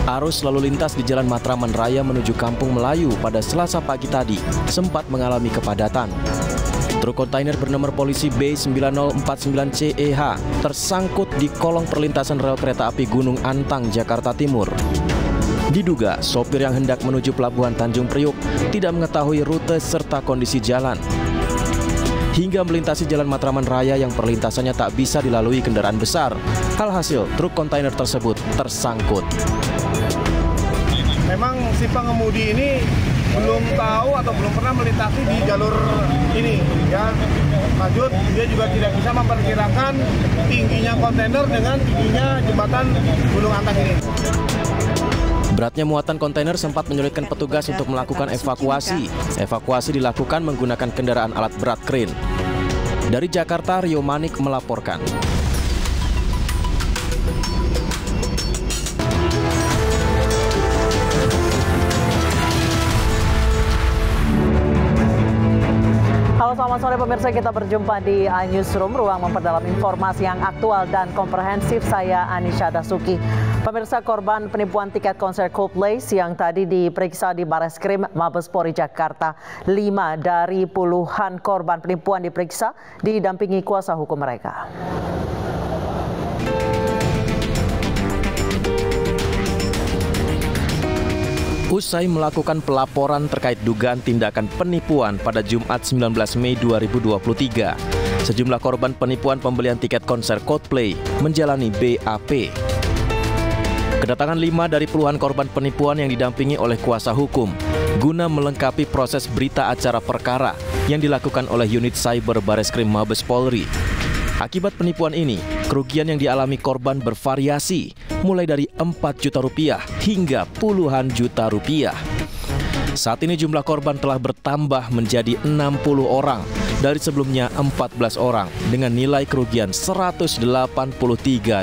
Arus lalu lintas di Jalan Matraman Raya menuju Kampung Melayu pada Selasa pagi tadi sempat mengalami kepadatan. Truk kontainer bernomor polisi B9049CEH tersangkut di kolong perlintasan rel kereta api Gunung Antang, Jakarta Timur. Diduga sopir yang hendak menuju Pelabuhan Tanjung Priuk tidak mengetahui rute serta kondisi jalan, hingga melintasi Jalan Matraman Raya yang perlintasannya tak bisa dilalui kendaraan besar. Alhasil, truk kontainer tersebut tersangkut. Memang si pengemudi ini belum tahu atau belum pernah melintasi di jalur ini, ya. Lanjut, dia juga tidak bisa memperkirakan tingginya kontainer dengan tingginya jembatan Gunung Antang ini. Beratnya muatan kontainer sempat menyulitkan petugas untuk melakukan evakuasi. Evakuasi dilakukan menggunakan kendaraan alat berat kren. Dari Jakarta, Rio Manik melaporkan. Halo, selamat sore pemirsa, kita berjumpa di iNewsroom, ruang memperdalam informasi yang aktual dan komprehensif. Saya Anisha Dasuki. Pemirsa, korban penipuan tiket konser Coldplay siang tadi diperiksa di Bareskrim Mabespori Jakarta. 5 dari puluhan korban penipuan diperiksa didampingi kuasa hukum mereka. Usai melakukan pelaporan terkait dugaan tindakan penipuan pada Jumat 19 Mei 2023, sejumlah korban penipuan pembelian tiket konser Coldplay menjalani BAP. Kedatangan 5 dari puluhan korban penipuan yang didampingi oleh kuasa hukum guna melengkapi proses berita acara perkara yang dilakukan oleh unit cyber Bareskrim Mabes Polri. Akibat penipuan ini, kerugian yang dialami korban bervariasi, mulai dari 4 juta rupiah hingga puluhan juta rupiah. Saat ini jumlah korban telah bertambah menjadi 60 orang dari sebelumnya 14 orang dengan nilai kerugian 183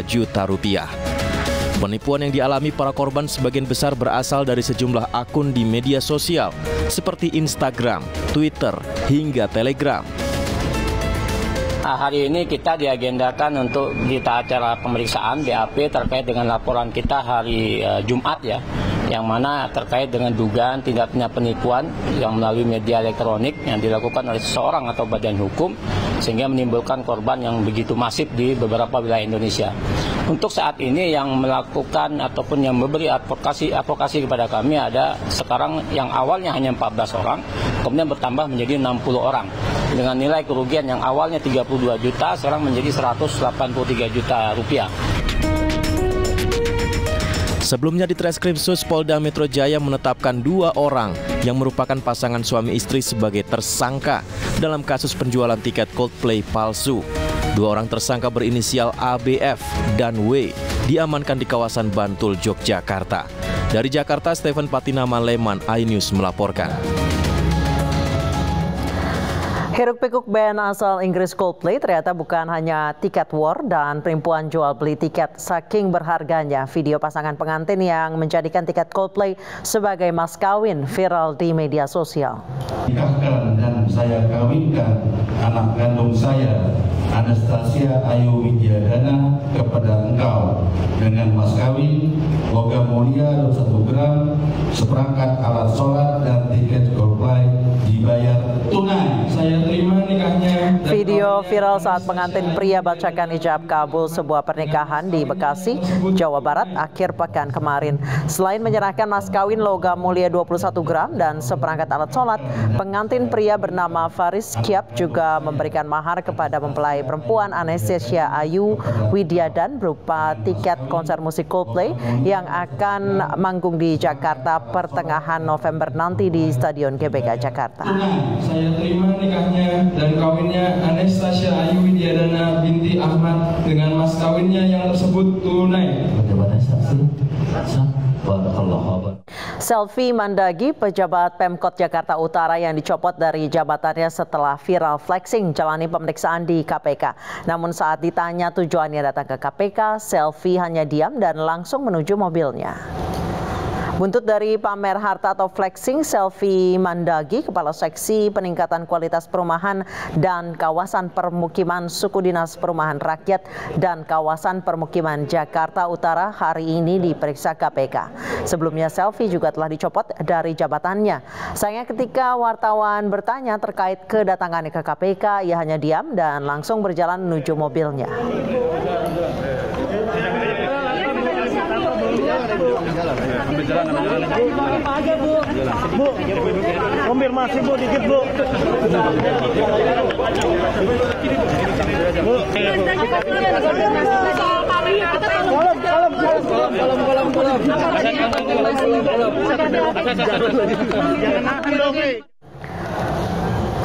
juta rupiah. Penipuan yang dialami para korban sebagian besar berasal dari sejumlah akun di media sosial seperti Instagram, Twitter, hingga Telegram. Hari ini kita diagendakan untuk kita acara pemeriksaan BAP terkait dengan laporan kita hari Jumat, ya, yang mana terkait dengan dugaan tindak pidana penipuan yang melalui media elektronik yang dilakukan oleh seseorang atau badan hukum sehingga menimbulkan korban yang begitu masif di beberapa wilayah Indonesia. Untuk saat ini yang melakukan ataupun yang memberi advokasi kepada kami ada sekarang yang awalnya hanya 14 orang, kemudian bertambah menjadi 60 orang. Dengan nilai kerugian yang awalnya 32 juta, sekarang menjadi 183 juta rupiah. Sebelumnya di Treskrimsus Polda Metro Jaya menetapkan 2 orang yang merupakan pasangan suami istri sebagai tersangka dalam kasus penjualan tiket Coldplay palsu. 2 orang tersangka berinisial ABF dan W diamankan di kawasan Bantul, Yogyakarta. Dari Jakarta, Stephen Patinama Leman, iNews melaporkan. Hiruk-pikuk band asal Inggris Coldplay ternyata bukan hanya tiket war dan penipuan jual beli tiket. Saking berharganya video pasangan pengantin yang menjadikan tiket Coldplay sebagai mas kawin viral di media sosial. Nikahkan dan saya kawinkan anak kandung saya, Anastasia Ayu Widyadana, kepada engkau dengan mas kawin logam mulia 21 gram, seperangkat alat sholat dan tiket Coldplay dibayar tunai. Saya terima nikahnya. Video viral saat pengantin pria bacakan ijab kabul sebuah pernikahan di Bekasi, Jawa Barat akhir pekan kemarin. Selain menyerahkan mas kawin logam mulia 21 gram dan seperangkat alat sholat, pengantin pria bernama Faris Kiap juga memberikan mahar kepada mempelai perempuan Anastasia Ayu Widyadan berupa tiket konser musik Coldplay yang akan manggung di Jakarta pertengahan November nanti di Stadion GBK Jakarta. Saya terima nikahnya dan kawinnya Anastasia Ayu Widyadana binti Ahmad dengan mas kawinnya yang tersebut tunai. Selfie Mandagi, pejabat Pemkot Jakarta Utara yang dicopot dari jabatannya setelah viral flexing jalani pemeriksaan di KPK. Namun saat ditanya tujuannya datang ke KPK, Selfie hanya diam dan langsung menuju mobilnya. Buntut dari pamer harta atau flexing, Selvi Mandagi, Kepala Seksi Peningkatan Kualitas Perumahan dan Kawasan Permukiman Suku Dinas Perumahan Rakyat dan Kawasan Permukiman Jakarta Utara hari ini diperiksa KPK. Sebelumnya Selvi juga telah dicopot dari jabatannya. Sayangnya ketika wartawan bertanya terkait kedatangannya ke KPK, ia hanya diam dan langsung berjalan menuju mobilnya. Bu, konfirmasi Bu, dikit Bu.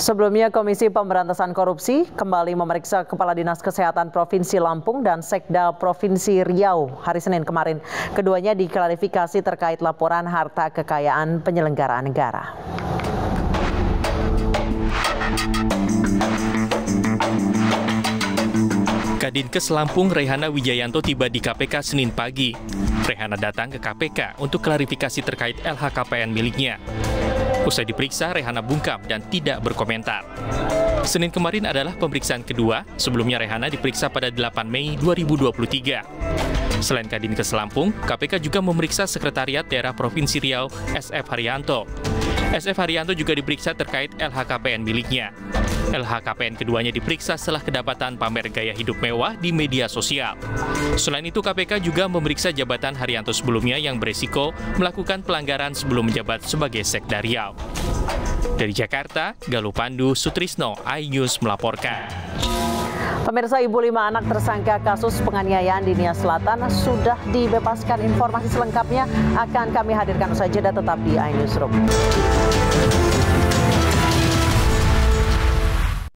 Sebelumnya, Komisi Pemberantasan Korupsi kembali memeriksa Kepala Dinas Kesehatan Provinsi Lampung dan Sekda Provinsi Riau hari Senin kemarin. Keduanya diklarifikasi terkait laporan harta kekayaan penyelenggaraan negara. Kadinkes Lampung Rehana Wijayanto tiba di KPK Senin pagi. Rehana datang ke KPK untuk klarifikasi terkait LHKPN miliknya. Usai diperiksa, Rehana bungkam dan tidak berkomentar. Senin kemarin adalah pemeriksaan kedua, sebelumnya Rehana diperiksa pada 8 Mei 2023. Selain Kadinkes Lampung, KPK juga memeriksa Sekretariat Daerah Provinsi Riau, SF Haryanto. SF Haryanto juga diperiksa terkait LHKPN miliknya. LHKPN keduanya diperiksa setelah kedapatan pamer gaya hidup mewah di media sosial. Selain itu, KPK juga memeriksa jabatan Haryanto sebelumnya yang beresiko melakukan pelanggaran sebelum menjabat sebagai Sekda Riau. Dari Jakarta, Galuh Pandu Sutrisno, iNews melaporkan. Pemirsa, ibu 5 anak tersangka kasus penganiayaan di Nia Selatan sudah dibebaskan. Informasi selengkapnya akan kami hadirkan usai jeda, tetap di iNewsroom.